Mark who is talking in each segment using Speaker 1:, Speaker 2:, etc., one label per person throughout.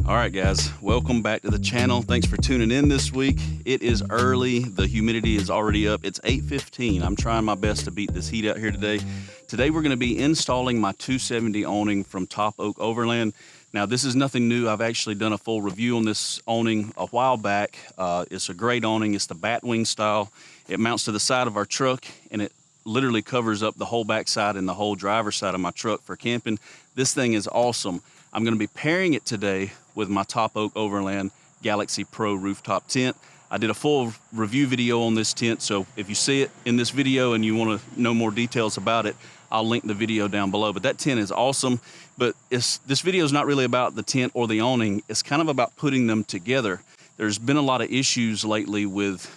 Speaker 1: All right, guys, welcome back to the channel. Thanks for tuning in this week. It is early. The humidity is already up. It's 8:15. I'm trying my best to beat this heat out here today. Today, we're going to be installing my 270 awning from TopOak Overland. Now, this is nothing new. I've actually done a full review on this awning a while back. It's a great awning. It's the batwing style. It mounts to the side of our truck, and it literally covers up the whole backside and the whole driver's side of my truck for camping. This thing is awesome. I'm going to be pairing it today with my TopOak Overland Galaxy Pro rooftop tent. I did a full review video on this tent, so if you see it in this video and you want to know more details about it, I'll link the video down below. But that tent is awesome. But this video is not really about the tent or the awning. It's kind of about putting them together. There's been a lot of issues lately with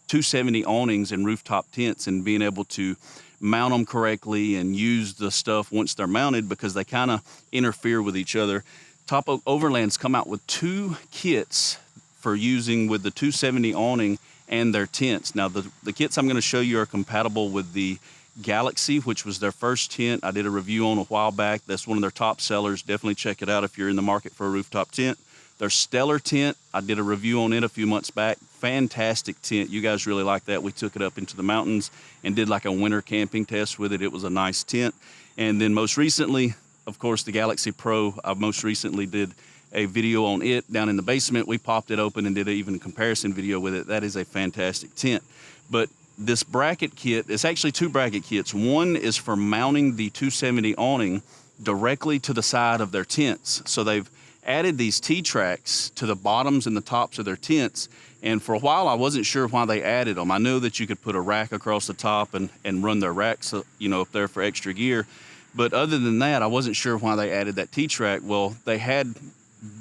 Speaker 1: 270 awnings and rooftop tents and being able to mount them correctly and use the stuff once they're mounted because they kind of interfere with each other. TopOak Overland's come out with 2 kits for using with the 270 awning and their tents. Now the kits I'm going to show you are compatible with the Galaxy, which was their first tent I did a review on a while back. That's one of their top sellers. Definitely check it out if you're in the market for a rooftop tent. Their Stellar tent, I did a review on it a few months back. Fantastic tent. You guys really like that. We took it up into the mountains and did like a winter camping test with it. It was a nice tent. And then most recently, of course, the Galaxy Pro, I most recently did a video on it down in the basement. We popped it open and did even a comparison video with it. That is a fantastic tent. But this bracket kit, it's actually 2 bracket kits. One is for mounting the 270 awning directly to the side of their tents. So they've added these T-tracks to the bottoms and the tops of their tents. And for a while, I wasn't sure why they added them. I knew that you could put a rack across the top and run their racks, you know, up there for extra gear. But other than that, I wasn't sure why they added that T-track. Well, they had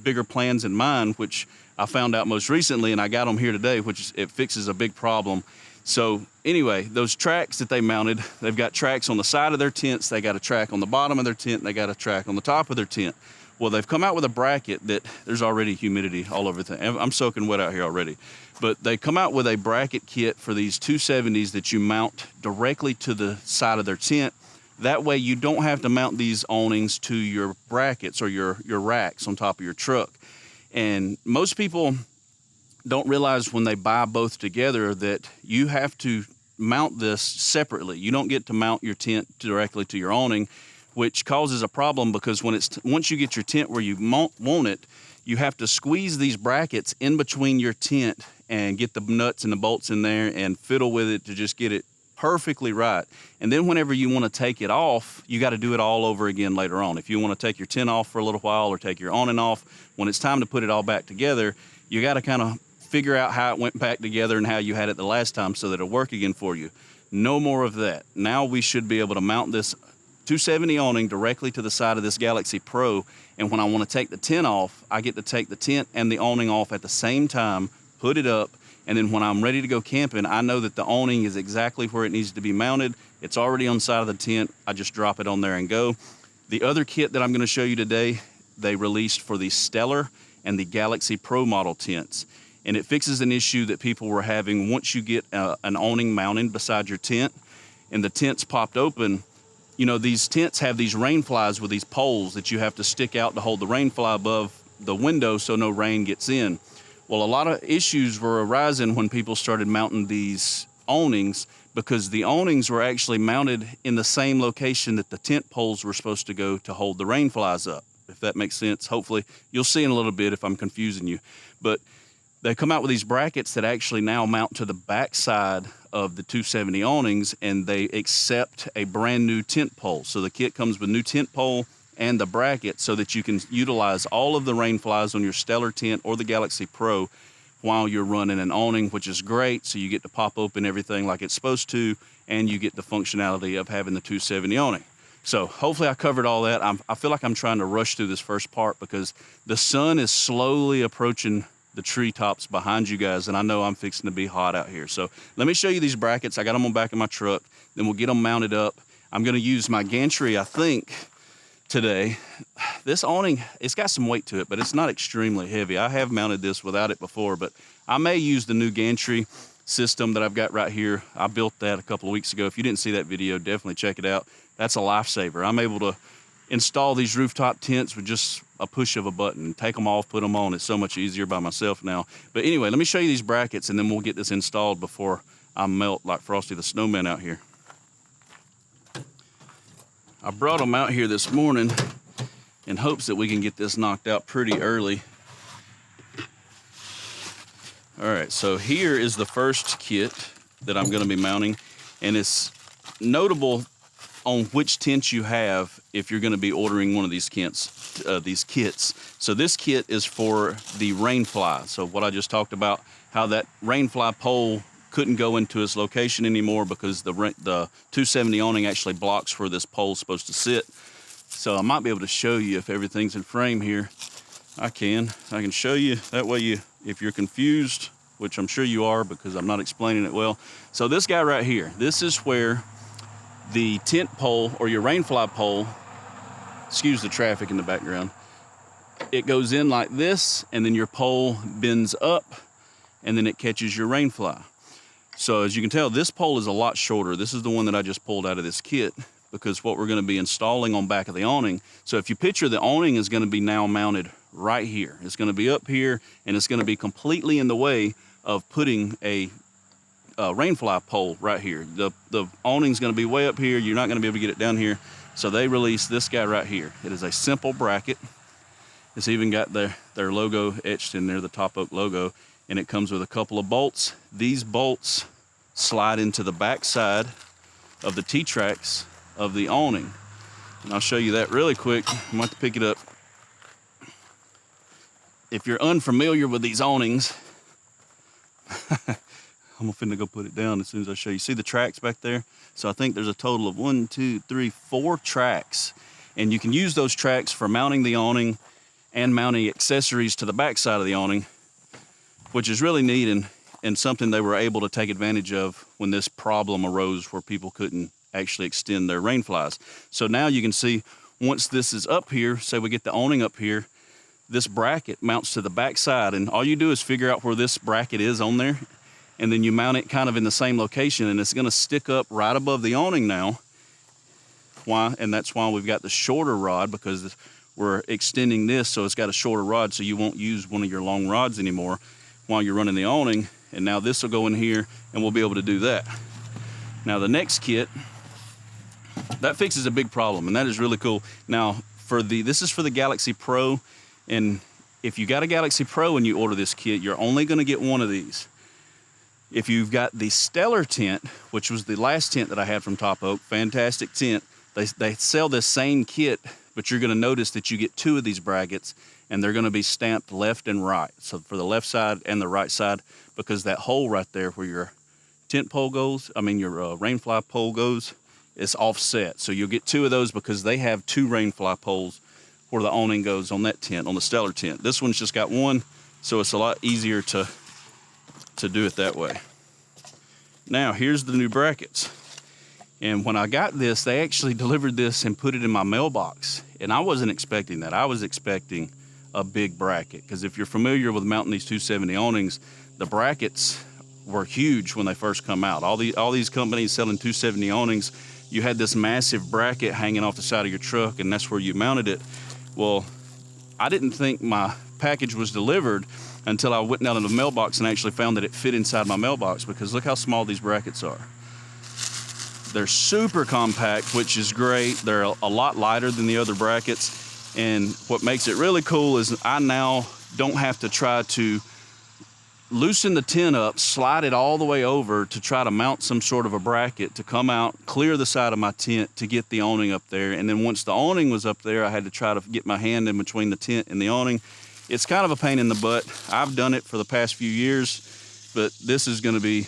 Speaker 1: bigger plans in mind, which I found out most recently, and I got them here today, which it fixes a big problem. So anyway, those tracks that they mounted, they've got tracks on the side of their tents, they got a track on the bottom of their tent, and they got a track on the top of their tent. Well, they've come out with a bracket that there's already humidity all over the thing. I'm soaking wet out here already. But they come out with a bracket kit for these 270s that you mount directly to the side of their tent. That way you don't have to mount these awnings to your brackets or your racks on top of your truck. And most people don't realize when they buy both together that you have to mount this separately. You don't get to mount your tent directly to your awning, which causes a problem because once you get your tent where you want it, you have to squeeze these brackets in between your tent and get the nuts and the bolts in there and fiddle with it to just get it perfectly right. And then whenever you want to take it off, you got to do it all over again later on. If you want to take your tent off for a little while or take your awning off, when it's time to put it all back together, you got to kind of figure out how it went back together and how you had it the last time so that it'll work again for you. No more of that. Now we should be able to mount this 270 awning directly to the side of this Galaxy Pro, and when I want to take the tent off, I get to take the tent and the awning off at the same time, put it up, and then when I'm ready to go camping, I know that the awning is exactly where it needs to be mounted. It's already on the side of the tent. I just drop it on there and go. The other kit that I'm going to show you today, they released for the Stellar and the Galaxy Pro model tents. And it fixes an issue that people were having once you get an awning mounted beside your tent and the tent's popped open. You know, these tents have these rain flies with these poles that you have to stick out to hold the rain fly above the window so no rain gets in. Well, a lot of issues were arising when people started mounting these awnings because the awnings were actually mounted in the same location that the tent poles were supposed to go to hold the rain flies up, if that makes sense. Hopefully, you'll see in a little bit if I'm confusing you. But they come out with these brackets that actually now mount to the back side of the 270 awnings, and they accept a brand new tent pole. So the kit comes with new tent pole and the bracket so that you can utilize all of the rain flies on your Stellar tent or the Galaxy Pro while you're running an awning, which is great. So you get to pop open everything like it's supposed to, and you get the functionality of having the 270 awning. So hopefully I covered all that. I feel like I'm trying to rush through this first part because the sun is slowly approaching the treetops behind you guys, and I know I'm fixing to be hot out here. So let me show you these brackets. I got them on back of my truck. Then we'll get them mounted up. I'm going to use my gantry, I think, today. This awning, it's got some weight to it, but it's not extremely heavy. I have mounted this without it before, but I may use the new gantry system that I've got right here. I built that a couple of weeks ago. If you didn't see that video, definitely check it out. That's a lifesaver. I'm able to install these rooftop tents with just a push of a button. Take them off, put them on. It's so much easier by myself now. But anyway, let me show you these brackets, and then we'll get this installed before I melt like Frosty the Snowman out here. I brought them out here this morning in hopes that we can get this knocked out pretty early. All right, so here is the first kit that I'm going to be mounting, and it's notable on which tents you have if you're going to be ordering one of these kits. So this kit is for the rainfly. So what I just talked about, how that rainfly pole couldn't go into its location anymore because the 270 awning actually blocks where this pole's supposed to sit. So I might be able to show you if everything's in frame here. I can show you. That way if you're confused, which I'm sure you are because I'm not explaining it well. So this guy right here, this is where the tent pole or your rainfly pole, excuse the traffic in the background, it goes in like this, and then your pole bends up, and then it catches your rainfly. So as you can tell, this pole is a lot shorter. This is the one that I just pulled out of this kit because what we're going to be installing on back of the awning. So if you picture, the awning is going to be now mounted right here. It's going to be up here, and it's going to be completely in the way of putting a rainfly pole right here. The awning's going to be way up here. You're not going to be able to get it down here. So they released this guy right here. It is a simple bracket. It's even got their logo etched in there, the TopOak logo, and it comes with a couple of bolts. These bolts slide into the back side of the T-tracks of the awning. And I'll show you that really quick. I'm going to have to pick it up. If you're unfamiliar with these awnings, I'm finna go put it down as soon as I show you. See the tracks back there? So I think there's a total of 4 tracks. And you can use those tracks for mounting the awning and mounting accessories to the back side of the awning, which is really neat and something they were able to take advantage of when this problem arose where people couldn't actually extend their rainflies. So now you can see, once this is up here, say we get the awning up here, this bracket mounts to the back side, and all you do is figure out where this bracket is on there, and then you mount it kind of in the same location, and it's gonna stick up right above the awning now. Why? And that's why we've got the shorter rod, because we're extending this so it's got a shorter rod, so you won't use one of your long rods anymore while you're running the awning. And now this will go in here, and we'll be able to do that. Now the next kit, that fixes a big problem, and that is really cool. Now this is for the Galaxy Pro, and if you got a Galaxy Pro and you order this kit, you're only gonna get one of these. If you've got the Stellar tent, which was the last tent that I had from TopOak, fantastic tent, they sell this same kit, but you're gonna notice that you get 2 of these brackets, and they're gonna be stamped left and right. So for the left side and the right side, because that hole right there where your tent pole goes, your rainfly pole goes, is offset. So you'll get 2 of those because they have 2 rainfly poles where the awning goes on that tent, on the Stellar tent. This one's just got 1, so it's a lot easier to do it that way. Now, here's the new brackets. And when I got this, they actually delivered this and put it in my mailbox. And I wasn't expecting that. I was expecting a big bracket, because if you're familiar with mounting these 270 awnings, the brackets were huge when they first come out. All these companies selling 270 awnings, you had this massive bracket hanging off the side of your truck, and that's where you mounted it. Well, I didn't think my package was delivered until I went down to the mailbox and actually found that it fit inside my mailbox, because look how small these brackets are. They're super compact, which is great. They're a lot lighter than the other brackets. And what makes it really cool is I now don't have to try to loosen the tent up, slide it all the way over to try to mount some sort of a bracket to come out, clear the side of my tent to get the awning up there. And then once the awning was up there, I had to try to get my hand in between the tent and the awning. It's kind of a pain in the butt. I've done it for the past few years, but this is going to be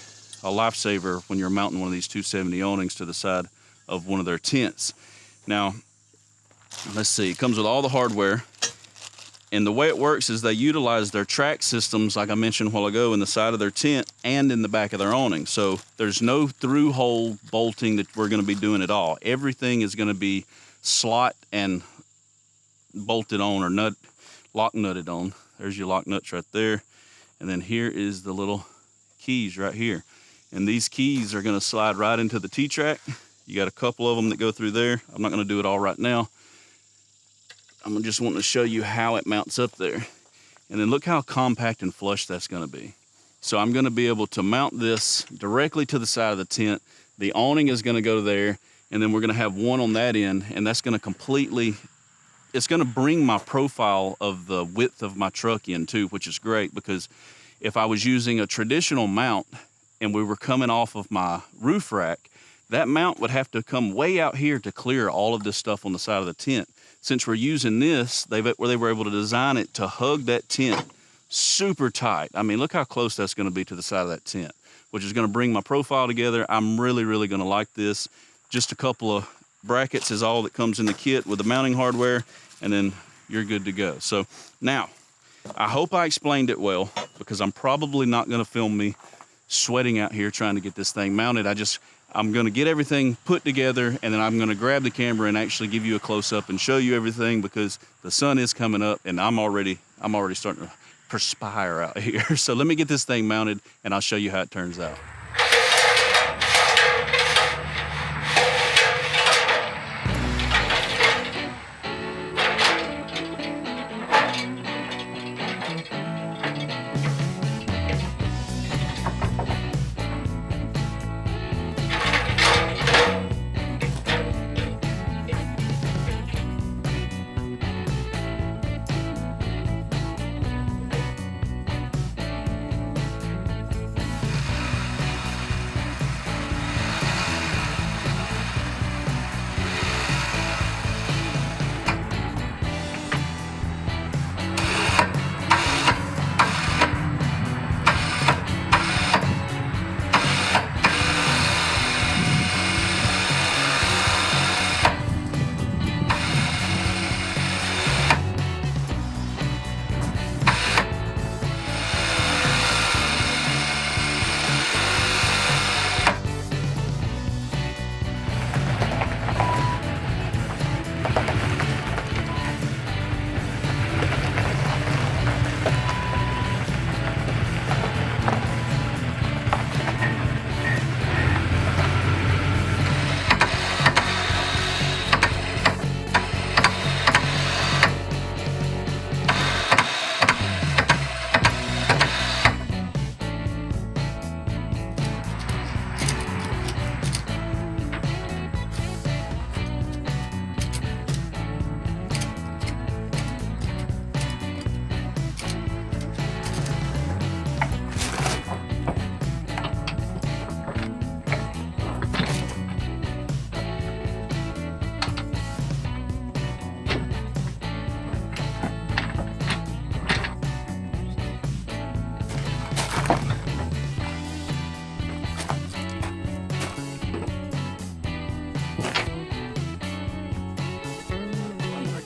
Speaker 1: a lifesaver when you're mounting one of these 270 awnings to the side of one of their tents. Now, let's see, it comes with all the hardware. And the way it works is they utilize their track systems, like I mentioned a while ago, in the side of their tent and in the back of their awning. So there's no through hole bolting that we're going to be doing at all. Everything is going to be slot and bolted on, or lock nutted on. There's your lock nuts right there. And then here is the little keys right here. And these keys are going to slide right into the T-track. You got a couple of them that go through there. I'm not going to do it all right now. I'm just wanting to show you how it mounts up there. And then look how compact and flush that's gonna be. So I'm gonna be able to mount this directly to the side of the tent. The awning is gonna go there, and then we're gonna have one on that end, and that's gonna completely, it's gonna bring my profile of the width of my truck in too, which is great, because if I was using a traditional mount and we were coming off of my roof rack, that mount would have to come way out here to clear all of this stuff on the side of the tent. Since we're using this, they were able to design it to hug that tent super tight. I mean, look how close that's gonna be to the side of that tent, which is gonna bring my profile together. I'm really, really gonna like this. Just a couple of brackets is all that comes in the kit with the mounting hardware, and then you're good to go. So now, I hope I explained it well, because I'm probably not gonna film me sweating out here trying to get this thing mounted. I'm gonna get everything put together, and then I'm gonna grab the camera and actually give you a close-up and show you everything, because the sun is coming up and I'm already starting to perspire out here. So let me get this thing mounted and I'll show you how it turns out.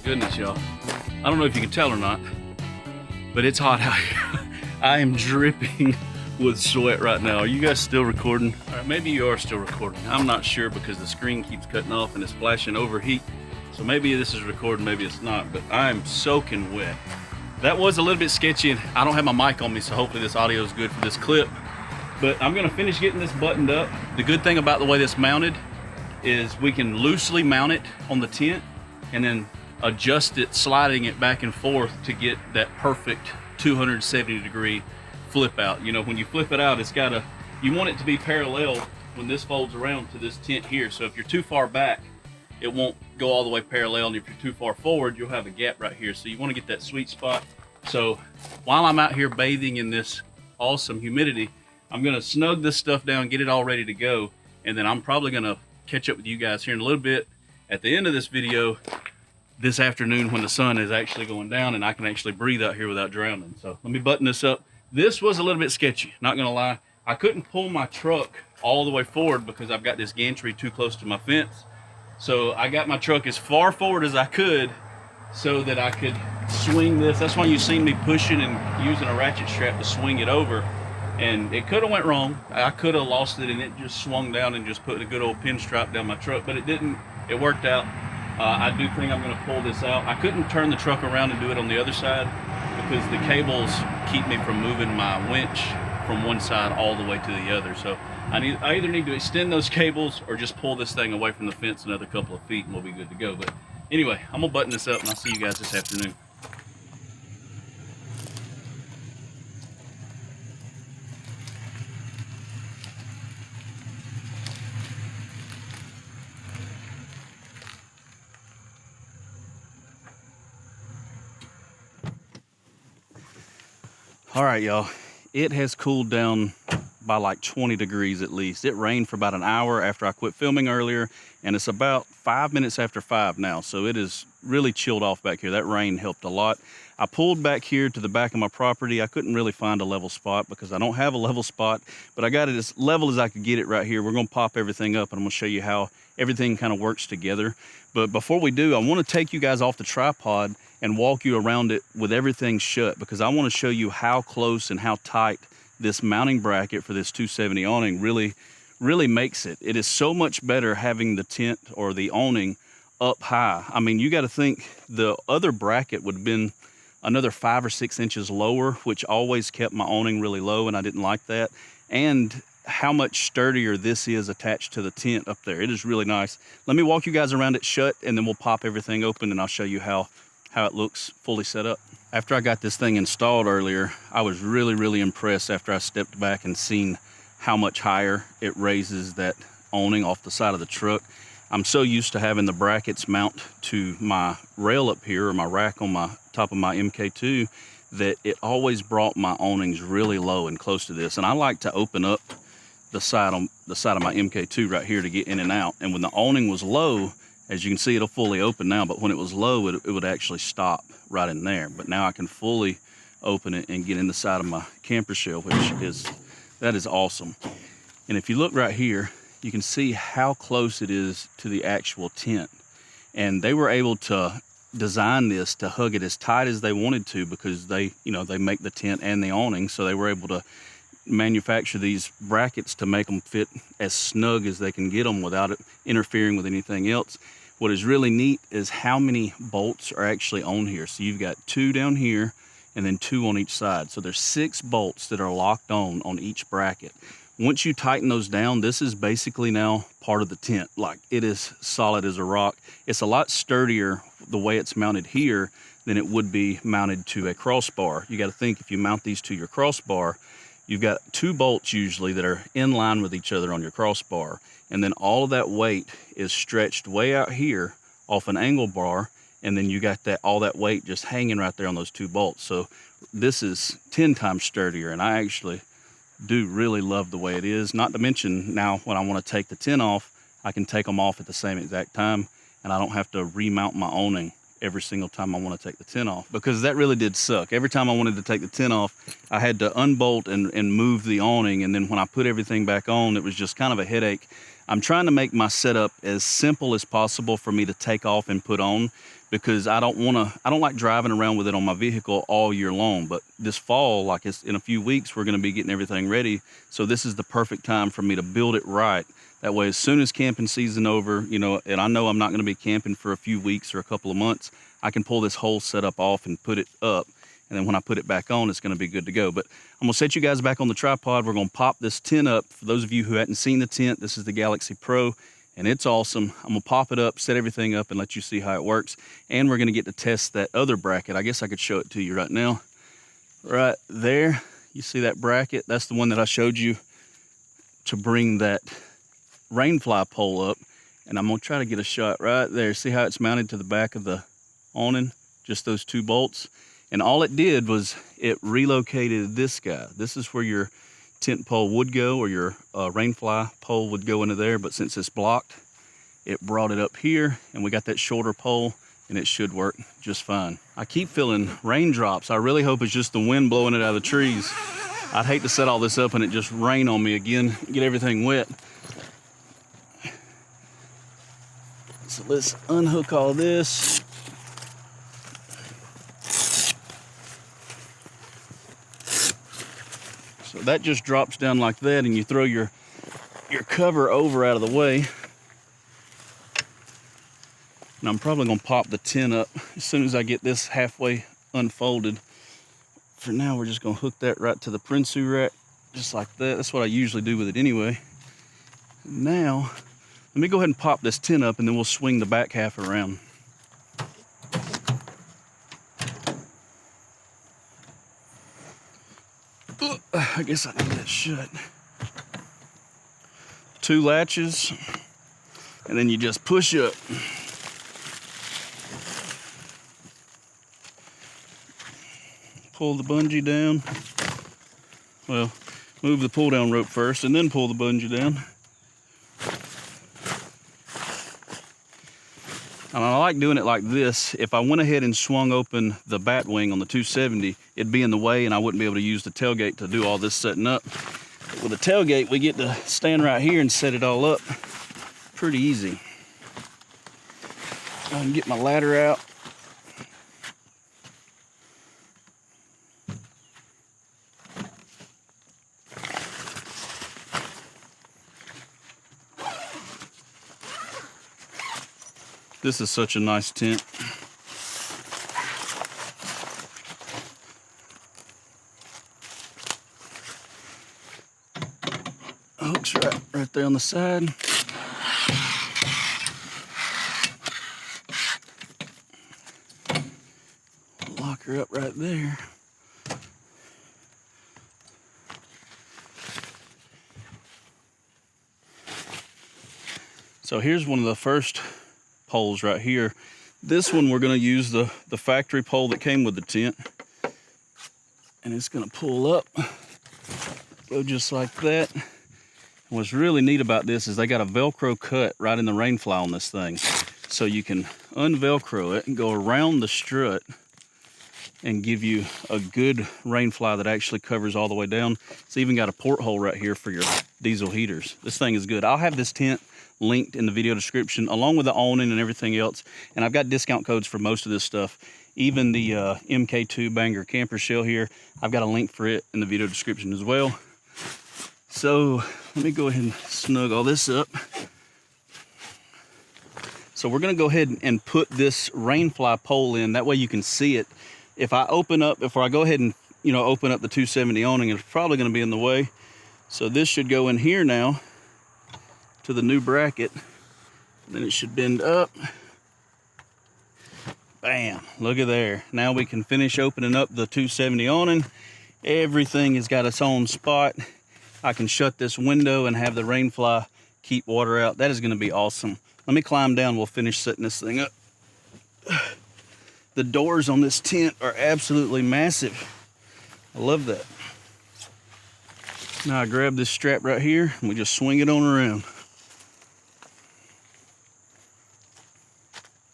Speaker 1: Goodness, y'all. I don't know if you can tell or not, but it's hot out here. I am dripping with sweat right now. Are you guys still recording? All right, maybe you are still recording. I'm not sure, because the screen keeps cutting off and it's flashing overheat. So maybe this is recording, maybe it's not, but I am soaking wet. That was a little bit sketchy, and I don't have my mic on me, so hopefully this audio is good for this clip. But I'm gonna finish getting this buttoned up. The good thing about the way this mounted is we can loosely mount it on the tent and then adjust it, sliding it back and forth to get that perfect 270-degree flip out. You know, when you flip it out, you want it to be parallel when this folds around to this tent here. So if you're too far back, it won't go all the way parallel, and if you're too far forward, you'll have a gap right here. So you want to get that sweet spot. So while I'm out here bathing in this awesome humidity, I'm gonna snug this stuff down, get it all ready to go, and then I'm probably gonna catch up with you guys here in a little bit at the end of this video this afternoon, when the sun is actually going down and I can actually breathe out here without drowning. So let me button this up. This was a little bit sketchy, not gonna lie. I couldn't pull my truck all the way forward because I've got this gantry too close to my fence. So I got my truck as far forward as I could so that I could swing this. That's why you've seen me pushing and using a ratchet strap to swing it over. And it could have went wrong. I could have lost it and it just swung down and just put a good old pinstripe down my truck, but it didn't. It worked out. I do think I'm gonna pull this out. I couldn't turn the truck around and do it on the other side because the cables keep me from moving my winch from one side all the way to the other. So I either need to extend those cables or just pull this thing away from the fence another couple of feet and we'll be good to go. But Anyway, I'm gonna button this up and I'll see you guys this afternoon. All right, y'all, it has cooled down by like 20 degrees at least. It rained for about an hour after I quit filming earlier, and it's about 5 minutes after 5 now, so it is really chilled off back here. That rain helped a lot. I pulled back here to the back of my property. I couldn't really find a level spot because I don't have a level spot, but I got it as level as I could get it right here. We're gonna pop everything up and I'm gonna show you how everything kind of works together. But before we do, I wanna take you guys off the tripod and walk you around it with everything shut, because I wanna show you how close and how tight this mounting bracket for this 270 awning really makes it. It is so much better having the tent or the awning up high. I mean, you got to think the other bracket would have been another 5 or 6 inches lower, which always kept my awning really low, and I didn't like that. And how much sturdier this is attached to the tent up there. It is really nice. Let me walk you guys around it shut, and then we'll pop everything open and I'll show you how it looks fully set up. After I got this thing installed earlier, I was really impressed after I stepped back and seen how much higher it raises that awning off the side of the truck. I'm so used to having the brackets mount to my rail up here, or my rack on my top of my MK2, that it always brought my awnings really low and close to this. And I like to open up the side of my MK2 right here to get in and out. And when the awning was low, as you can see, it'll fully open now, but when it was low, it would actually stop right in there. But now I can fully open it and get in the side of my camper shell, that is awesome. And if you look right here, you can see how close it is to the actual tent. And they were able to design this to hug it as tight as they wanted to, because they make the tent and the awning, so they were able to manufacture these brackets to make them fit as snug as they can get them without it interfering with anything else. What is really neat is how many bolts are actually on here. So you've got 2 down here and then 2 on each side. So there's 6 bolts that are locked on each bracket. Once you tighten those down, this is basically now part of the tent. Like, it is solid as a rock. It's a lot sturdier the way it's mounted here than it would be mounted to a crossbar. You got to think, if you mount these to your crossbar, you've got 2 bolts usually that are in line with each other on your crossbar. And then all of that weight is stretched way out here off an angle bar. And then you got all that weight just hanging right there on those 2 bolts. So this is 10 times sturdier. And I actually do really love the way it is. Not to mention, now when I want to take the tent off, I can take them off at the same exact time. And I don't have to remount my awning every single time I want to take the tent off, because that really did suck. Every time I wanted to take the tent off, I had to unbolt and move the awning, and then when I put everything back on, it was just kind of a headache. I'm trying to make my setup as simple as possible for me to take off and put on, because I don't like driving around with it on my vehicle all year long. But this fall, like it's in a few weeks, we're going to be getting everything ready, so this is the perfect time for me to build it right. That way, as soon as camping season over, and I know I'm not going to be camping for a few weeks or a couple of months, I can pull this whole setup off and put it up. And then when I put it back on, it's going to be good to go. But I'm going to set you guys back on the tripod. We're going to pop this tent up. For those of you who hadn't seen the tent, this is the Galaxy Pro, and it's awesome. I'm going to pop it up, set everything up, and let you see how it works. And we're going to get to test that other bracket. I guess I could show it to you right now. Right there, you see that bracket? That's the one that I showed you to bring that rainfly pole up. And I'm going to try to get a shot right there. See how it's mounted to the back of the awning? Just those 2 bolts. And all it did was it relocated this guy. This is where your tent pole would go, or your rainfly pole would go into there. But since it's blocked, it brought it up here, and we got that shorter pole, and it should work just fine. I keep feeling raindrops. I really hope it's just the wind blowing it out of the trees. I'd hate to set all this up and it just rain on me again, get everything wet. So let's unhook all this. So that just drops down like that, and you throw your cover over out of the way. And I'm probably gonna pop the tent up as soon as I get this halfway unfolded. For now, we're just gonna hook that right to the Prinsu rack, just like that. That's what I usually do with it anyway. Now, let me go ahead and pop this tent up, and then we'll swing the back half around. I guess I need that shut. 2 latches, and then you just push up. Pull the bungee down. Well, move the pull down rope first and then pull the bungee down. And I like doing it like this. If I went ahead and swung open the bat wing on the 270, it'd be in the way and I wouldn't be able to use the tailgate to do all this setting up. But with the tailgate, we get to stand right here and set it all up pretty easy. I can get my ladder out. This is such a nice tent. Hooks right there on the side. Lock her up right there. So here's one of the first poles right here. This one we're going to use the factory pole that came with the tent, and it's going to pull up, go just like that. And what's really neat about this is they got a Velcro cut right in the rain fly on this thing, so you can unvelcro it and go around the strut and give you a good rain fly that actually covers all the way down. It's even got a porthole right here for your diesel heaters. This thing is good. I'll have this tent linked in the video description along with the awning and everything else, and I've got discount codes for most of this stuff, even the MK2 Banger camper shell here. I've got a link for it in the video description as well. So let me go ahead and snug all this up. So we're going to go ahead and put this rain fly pole in, that way you can see it. If I go ahead and open up the 270 awning, it's probably going to be in the way. So this should go in here now to the new bracket. Then it should bend up. Bam, look at there. Now we can finish opening up the 270 awning. Everything has got its own spot. I can shut this window and have the rain fly keep water out. That is going to be awesome. Let me climb down. We'll finish setting this thing up. The doors on this tent are absolutely massive. I love that. Now I grab this strap right here and we just swing it on around.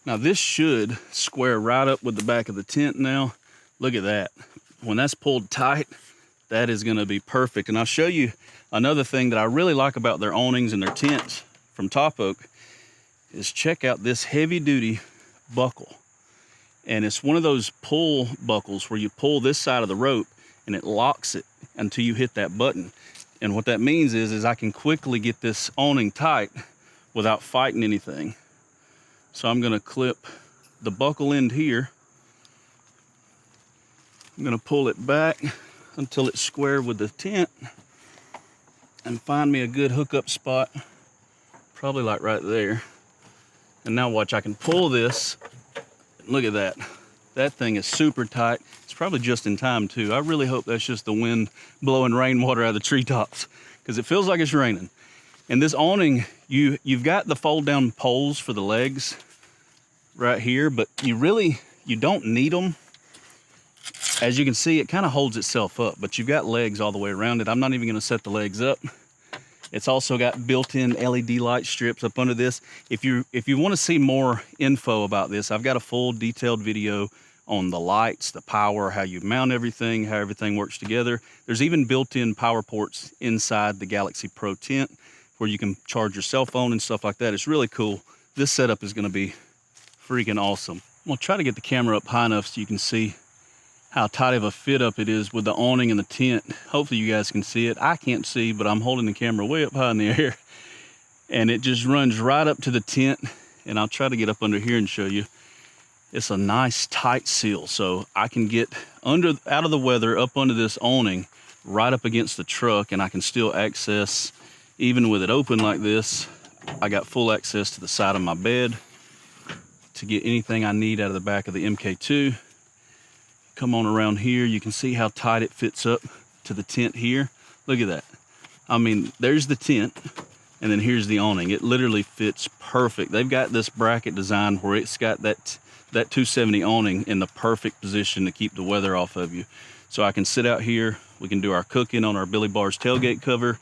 Speaker 1: Now this should square right up with the back of the tent now. Look at that. When that's pulled tight, that is going to be perfect. And I'll show you another thing that I really like about their awnings and their tents from TopOak is check out this heavy duty buckle. And it's one of those pull buckles where you pull this side of the rope and it locks it until you hit that button. And what that means is I can quickly get this awning tight without fighting anything. So I'm going to clip the buckle end here. I'm going to pull it back until it's square with the tent and find me a good hookup spot, probably like right there. And now watch, I can pull this. Look at that. That thing is super tight. It's probably just in time too. I really hope that's just the wind blowing rainwater out of the treetops, because it feels like it's raining. And this awning, you've got the fold down poles for the legs right here, but you don't need them. As you can see, it kind of holds itself up, but you've got legs all the way around it. I'm not even going to set the legs up. It's also got built-in LED light strips up under this. If you want to see more info about this, I've got a full detailed video on the lights, the power, how you mount everything, how everything works together. There's even built-in power ports inside the Galaxy Pro tent where you can charge your cell phone and stuff like that. It's really cool. This setup is going to be freaking awesome. I'm going to try to get the camera up high enough so you can see how tight of a fit up it is with the awning and the tent. Hopefully you guys can see it. I can't see, but I'm holding the camera way up high in the air. And it just runs right up to the tent. And I'll try to get up under here and show you. It's a nice tight seal. So I can get out of the weather up under this awning right up against the truck, and I can still access, even with it open like this, I got full access to the side of my bed to get anything I need out of the back of the MK2. Come on around here, you can see how tight it fits up to the tent here. Look at that. I mean, there's the tent, and then here's the awning. It literally fits perfect. They've got this bracket design where it's got that 270 awning in the perfect position to keep the weather off of you. So I can sit out here. We can do our cooking on our Billie Bar's tailgate cover.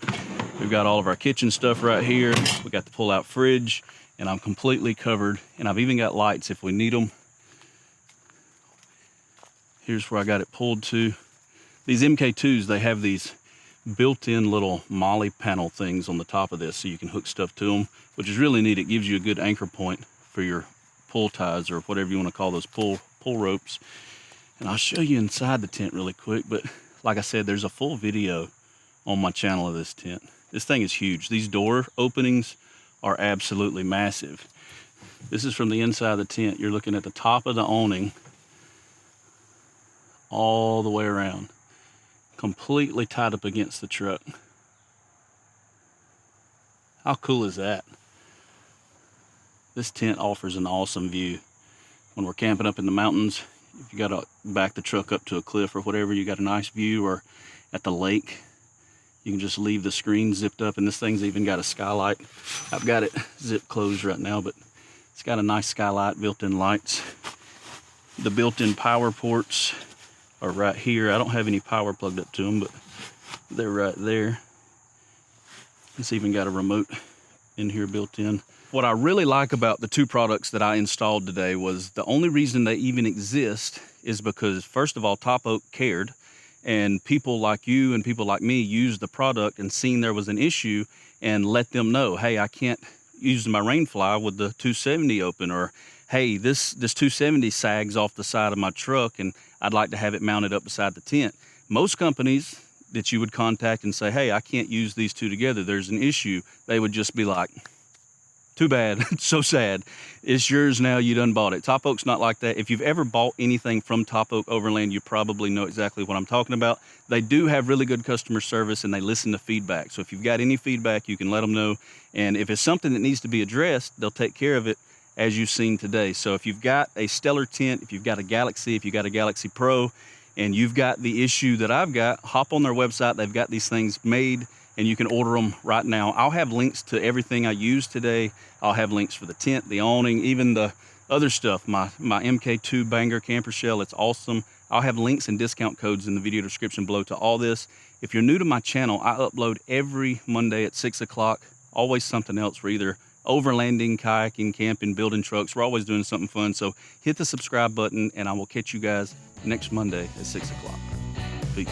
Speaker 1: We've got all of our kitchen stuff right here. We got the pull-out fridge, and I'm completely covered. And I've even got lights if we need them. Here's where I got it pulled to. These MK2s, they have these built-in little molly panel things on the top of this so you can hook stuff to them, which is really neat. It gives you a good anchor point for your pull ties or whatever you want to call those pull ropes. And I'll show you inside the tent really quick, but like I said, there's a full video on my channel of this tent. This thing is huge. These door openings are absolutely massive. This is from the inside of the tent. You're looking at the top of the awning all the way around, completely tied up against the truck. How cool is that? This tent offers an awesome view. When we're camping up in the mountains, if you got to back the truck up to a cliff or whatever, you got a nice view, or at the lake, you can just leave the screen zipped up, and this thing's even got a skylight. I've got it zip closed right now, but it's got a nice skylight, built-in lights. The built-in power ports are right here. I don't have any power plugged up to them, but they're right there. It's even got a remote in here built in. What I really like about the two products that I installed today was the only reason they even exist is because, first of all, TopOak cared, and people like you and people like me used the product and seen there was an issue and let them know, hey, I can't use my rainfly with the 270 open, or hey, this 270 sags off the side of my truck and I'd like to have it mounted up beside the tent. Most companies that you would contact and say, hey, I can't use these two together, there's an issue, they would just be like, too bad, so sad. It's yours now, you done bought it. TopOak's not like that. If you've ever bought anything from TopOak Overland, you probably know exactly what I'm talking about. They do have really good customer service and they listen to feedback. So if you've got any feedback, you can let them know. And if it's something that needs to be addressed, they'll take care of it, as you've seen today. So if you've got a Stellar tent, if you've got a Galaxy, if you've got a Galaxy Pro, and you've got the issue that I've got, hop on their website. They've got these things made and you can order them right now. I'll have links to everything I used today. I'll have links for the tent, the awning, even the other stuff, my MK2 Banger camper shell. It's awesome. I'll have links and discount codes in the video description below to all this. If you're new to my channel, I upload every Monday at 6 o'clock, always something else. We're either overlanding, kayaking, camping, building trucks. We're always doing something fun. So hit the subscribe button and I will catch you guys next Monday at 6 o'clock. Peace.